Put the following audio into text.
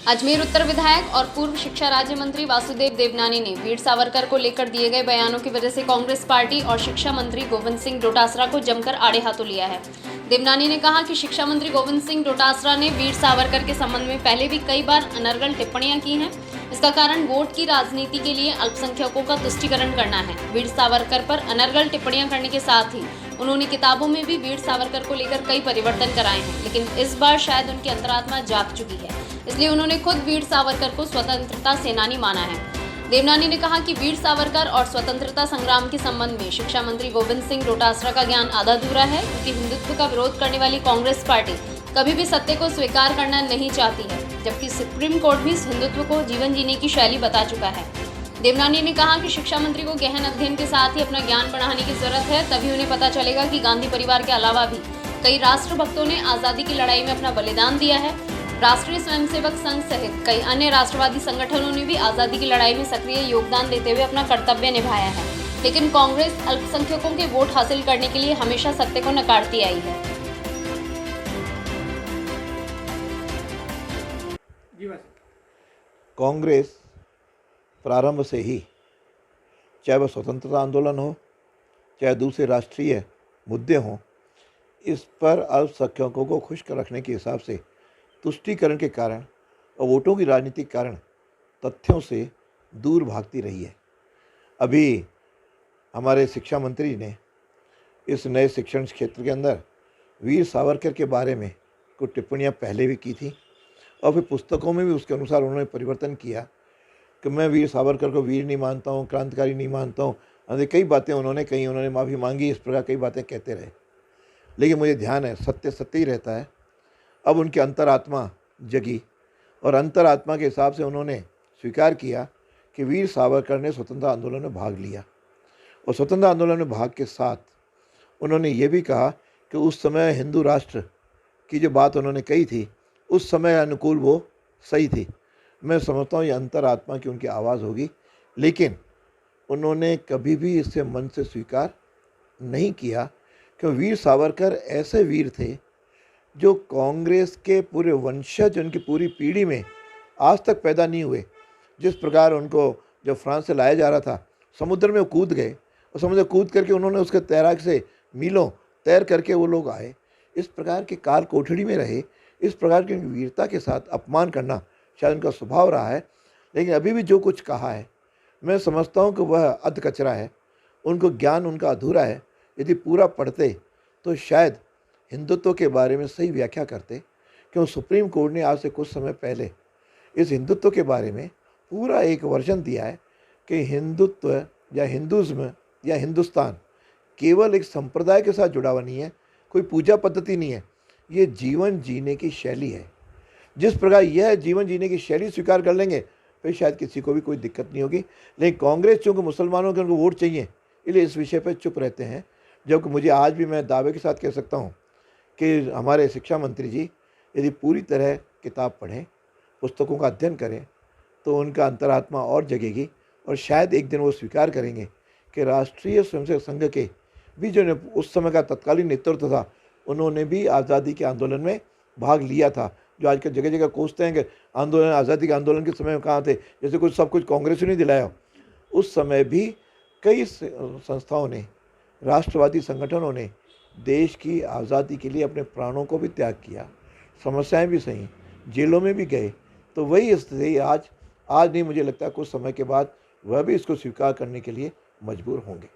अजमेर उत्तर विधायक और पूर्व शिक्षा राज्य मंत्री वासुदेव देवनानी ने वीर सावरकर को लेकर दिए गए बयानों की वजह से कांग्रेस पार्टी और शिक्षा मंत्री गोविंद सिंह डोटासरा को जमकर आड़े हाथों लिया है। देवनानी ने कहा कि शिक्षा मंत्री गोविंद सिंह डोटासरा ने वीर सावरकर के संबंध में पहले भी कई बार अनर्गल टिप्पणियां की हैं। इसका कारण वोट की राजनीति के लिए अल्पसंख्यकों का तुष्टीकरण करना है। वीर सावरकर पर अनर्गल टिप्पणियां करने के साथ ही उन्होंने किताबों में भी वीर सावरकर को लेकर कई परिवर्तन कराए हैं, लेकिन इस बार शायद उनकी अंतरात्मा जाग चुकी है, इसलिए उन्होंने खुद वीर सावरकर को स्वतंत्रता सेनानी माना है। देवनानी ने कहा कि वीर सावरकर और स्वतंत्रता संग्राम के संबंध में शिक्षा मंत्री गोविंद सिंह डोटासरा का ज्ञान आधा अधूरा है, क्योंकि हिंदुत्व का विरोध करने वाली कांग्रेस पार्टी कभी भी सत्य को स्वीकार करना नहीं चाहती है, जबकि सुप्रीम कोर्ट भी हिंदुत्व को जीवन जीने की शैली बता चुका है। देवनानी ने कहा कि शिक्षा मंत्री को गहन अध्ययन के साथ ही अपना ज्ञान बढ़ाने की जरूरत है, तभी उन्हें पता चलेगा कि गांधी परिवार के अलावा भी कई राष्ट्रभक्तों ने आज़ादी की लड़ाई में अपना बलिदान दिया है। राष्ट्रीय स्वयंसेवक संघ सहित कई अन्य राष्ट्रवादी संगठनों ने भी आज़ादी की लड़ाई में सक्रिय योगदान देते हुए अपना कर्तव्य निभाया है, लेकिन कांग्रेस अल्पसंख्यकों के वोट हासिल करने के लिए हमेशा सत्य को नकारती आई है। कांग्रेस प्रारंभ से ही, चाहे वह स्वतंत्रता आंदोलन हो, चाहे दूसरे राष्ट्रीय मुद्दे हों, इस पर अल्पसंख्यकों को खुश रखने के हिसाब से तुष्टीकरण के कारण और वोटों की राजनीति के कारण तथ्यों से दूर भागती रही है। अभी हमारे शिक्षा मंत्री ने इस नए शिक्षण क्षेत्र के अंदर वीर सावरकर के बारे में कुछ टिप्पणियां पहले भी की थी और फिर पुस्तकों में भी उसके अनुसार उन्होंने परिवर्तन किया कि मैं वीर सावरकर को वीर नहीं मानता हूँ, क्रांतिकारी नहीं मानता हूँ। कई बातें उन्होंने कही, उन्होंने माफ़ी मांगी, इस प्रकार कई बातें कहते रहे, लेकिन मुझे ध्यान है सत्य सत्य ही रहता है। अब उनकी अंतरात्मा जगी और अंतरात्मा के हिसाब से उन्होंने स्वीकार किया कि वीर सावरकर ने स्वतंत्रता आंदोलन में भाग लिया और स्वतंत्रता आंदोलन में भाग के साथ उन्होंने ये भी कहा कि उस समय हिंदू राष्ट्र की जो बात उन्होंने कही थी उस समय अनुकूल वो सही थी। मैं समझता हूँ ये अंतरात्मा की उनकी आवाज़ होगी, लेकिन उन्होंने कभी भी इसे मन से स्वीकार नहीं किया कि वीर सावरकर ऐसे वीर थे जो कांग्रेस के पूरे वंशज, उनकी पूरी पीढ़ी में आज तक पैदा नहीं हुए। जिस प्रकार उनको जब फ्रांस से लाया जा रहा था, समुद्र में वो कूद गए और समुद्र कूद करके उन्होंने उसके तैराक से मीलों तैर करके वो लोग आए। इस प्रकार के काल कोठड़ी में रहे, इस प्रकार की वीरता के साथ अपमान करना शायद उनका स्वभाव रहा है, लेकिन अभी भी जो कुछ कहा है मैं समझता हूँ कि वह अध कचरा है, उनको ज्ञान उनका अधूरा है। यदि पूरा पढ़ते तो शायद हिंदुत्व के बारे में सही व्याख्या करते, क्यों सुप्रीम कोर्ट ने आज से कुछ समय पहले इस हिंदुत्व के बारे में पूरा एक वर्जन दिया है कि हिंदुत्व या हिंदुज़्म या हिंदुस्तान केवल एक संप्रदाय के साथ जुड़ा हुआ नहीं है, कोई पूजा पद्धति नहीं है, ये जीवन जीने की शैली है। जिस प्रकार यह जीवन जीने की शैली स्वीकार कर लेंगे फिर शायद किसी को भी कोई दिक्कत नहीं होगी। लेकिन कांग्रेस चूँकि मुसलमानों के उनको वोट चाहिए, इसलिए इस विषय पर चुप रहते हैं। जबकि मुझे आज भी मैं दावे के साथ कह सकता हूँ कि हमारे शिक्षा मंत्री जी यदि पूरी तरह किताब पढ़ें, पुस्तकों का अध्ययन करें, तो उनका अंतरात्मा और जगेगी और शायद एक दिन वो स्वीकार करेंगे कि राष्ट्रीय स्वयंसेवक संघ के भी जो उस समय का तत्कालीन नेतृत्व था, उन्होंने भी आज़ादी के आंदोलन में भाग लिया था। जो आज के जगह जगह कोसते हैं कि आंदोलन, आज़ादी के आंदोलन के समय में कहाँ थे, जैसे कुछ सब कुछ कांग्रेस ने नहीं दिलाया। उस समय भी कई संस्थाओं ने, राष्ट्रवादी संगठनों ने देश की आज़ादी के लिए अपने प्राणों को भी त्याग किया, समस्याएं भी सही, जेलों में भी गए। तो वही स्थिति आज नहीं, मुझे लगता है कुछ समय के बाद वह भी इसको स्वीकार करने के लिए मजबूर होंगे।